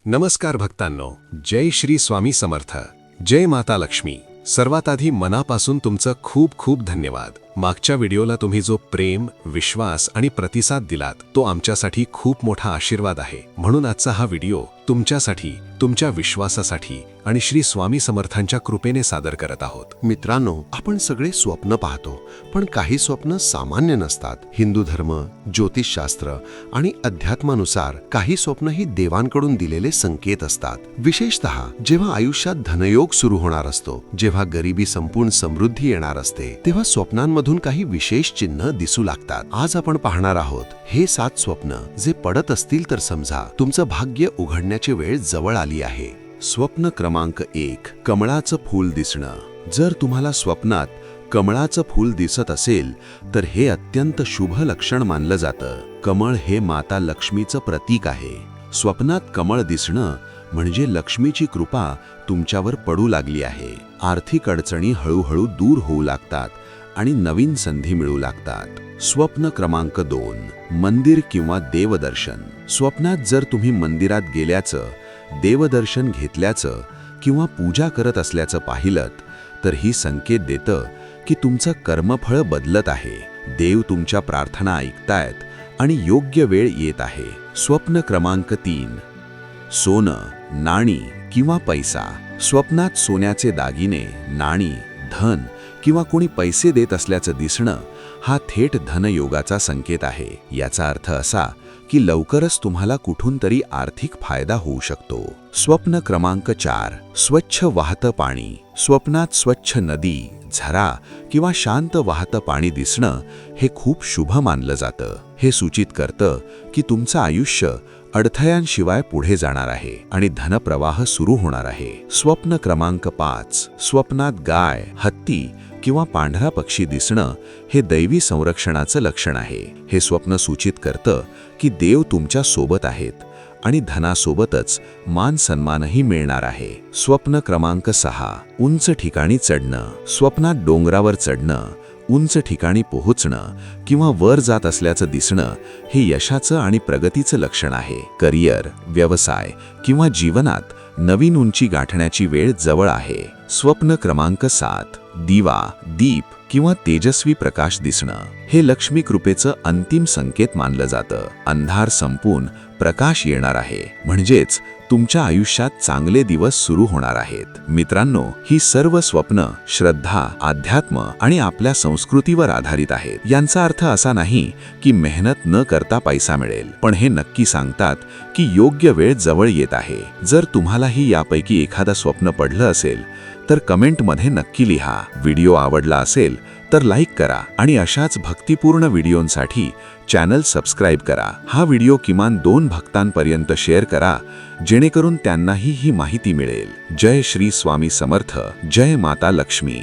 नमस्कार भक्तांनो, जय श्री स्वामी समर्थ, जय माता लक्ष्मी. सर्वात आधी मनापासून तुमचं खूप खूप धन्यवाद. मागच्या व्हिडिओला तुम्ही जो प्रेम, विश्वास आणि प्रतिसाद दिलात तो आमच्यासाठी खूप मोठा आशीर्वाद आहे. म्हणून आजचा हा व्हिडिओ तुमच्यासाठी, तुमच्या विश्वासासाठी आणि श्री स्वामी समर्थांच्या कृपेने सादर करत आहोत. मित्रांनो, आपण सगळे स्वप्न पाहतो, पण काही स्वप्न सामान्य नसतात. हिंदू धर्म, ज्योतिषशास्त्र आणि अध्यात्मानुसार काही स्वप्न ही देवांकडून दिलेले संकेत असतात. विशेषतः जेव्हा आयुष्यात धनयोग सुरू होणार असतो, जेव्हा गरिबी संपून समृद्धी येणार असते, तेव्हा स्वप्नांमधून काही विशेष चिन्ह दिसू लागतात. आज आपण पाहणार आहोत हे 7 स्वप्न जे पडत असतील तर समजा तुमचं भाग्य उघडण्याची वेळ जवळ आली आहे. स्वप्न क्रमांक 1, कमळाचं फूल दिसणं. जर तुम्हाला स्वप्नात कमळाचं फूल दिसत असेल तर हे अत्यंत शुभ लक्षण मानलं जातं. कमळ हे माता लक्ष्मीचं प्रतीक आहे. स्वप्नात कमळ दिसणं म्हणजे लक्ष्मीची कृपा तुमच्यावर पडू लागली आहे. आर्थिक अडचणी हळूहळू दूर होऊ लागतात आणि नवीन संधी मिळू लागतात. स्वप्न क्रमांक 2, मंदिर किंवा देवदर्शन. स्वप्नात जर तुम्ही मंदिरात गेल्याचं, देवदर्शन घेतल्याचं किंवा पूजा करत असल्याचं पाहिलंत तर ही संकेत देतं की तुमचं कर्मफळ बदलत आहे. देव तुमच्या प्रार्थना ऐकतायत आणि योग्य वेळ येत आहे. स्वप्न क्रमांक 3, सोनं, नाणी किंवा पैसा. स्वप्नात सोन्याचे दागिने, नाणी, धन किंवा कोणी पैसे देत असल्याचं दिसणं हा थेट धनयोगाचा संकेत आहे. याचा अर्थ असा की लवकरच तुम्हाला कुठून तरी आर्थिक फायदा होऊ शकतो. स्वप्न क्रमांक 4, स्वच्छ वाहतं पाणी. स्वप्नात स्वच्छ नदी, झरा किंवा शांत वाहतं पाणी दिसणं हे खूप शुभ मानलं जातं. हे सूचित करतं की तुमचं आयुष्य अडथळ्यांशिवाय पुढे जाणार आहे आणि धनप्रवाह सुरू होणार आहे. स्वप्न क्रमांक 5, स्वप्नात गाय, हत्ती किंवा पांढरा पक्षी दिसणं हे दैवी संरक्षणाचं लक्षण आहे. हे स्वप्न सूचित करतं की देव तुमच्या सोबत आहेत आणि धनासोबतच मान सन्मानही मिळणार आहे. स्वप्न क्रमांक 6, उंच ठिकाणी चढणं. स्वप्नात डोंगरावर चढणं, उंच ठिकाणी पोहोचणं किंवा वर जात असल्याचं दिसणं हे यशाचं आणि प्रगतीचं लक्षण आहे. करिअर, व्यवसाय किंवा जीवनात नवीन उंची गाठण्याची वेळ जवळ आहे. स्वप्न क्रमांक 7, दिवा, दीप किंवा तेजस्वी प्रकाश दिसणं हे लक्ष्मी कृपेचं अंतिम संकेत मानलं जातं. अंधार संपून प्रकाश येणार आहे, म्हणजेच तुमच्या आयुष्यात चांगले दिवस सुरू होणार आहेत. मित्रांनो, ही सर्व स्वप्न श्रद्धा, अध्यात्म आणि आपल्या संस्कृतीवर आधारित आहेत. यांचा अर्थ असा नाही की मेहनत न करता पैसा मिळेल, पण हे नक्की सांगतात की योग्य वेळ जवळ येत आहे. जर तुम्हालाही यापैकी एखादं स्वप्न पडलं असेल तर कमेंटमध्ये नक्की लिहा. व्हिडिओ आवडला असेल तर लाईक करा आणि अशाच भक्तिपूर्ण व्हिडिओंसाठी चॅनल सबस्क्राईब करा. हा व्हिडिओ किमान 2 भक्तांपर्यंत शेअर करा जेणेकरून त्यांनाही ही माहिती मिळेल. जय श्री स्वामी समर्थ, जय माता लक्ष्मी.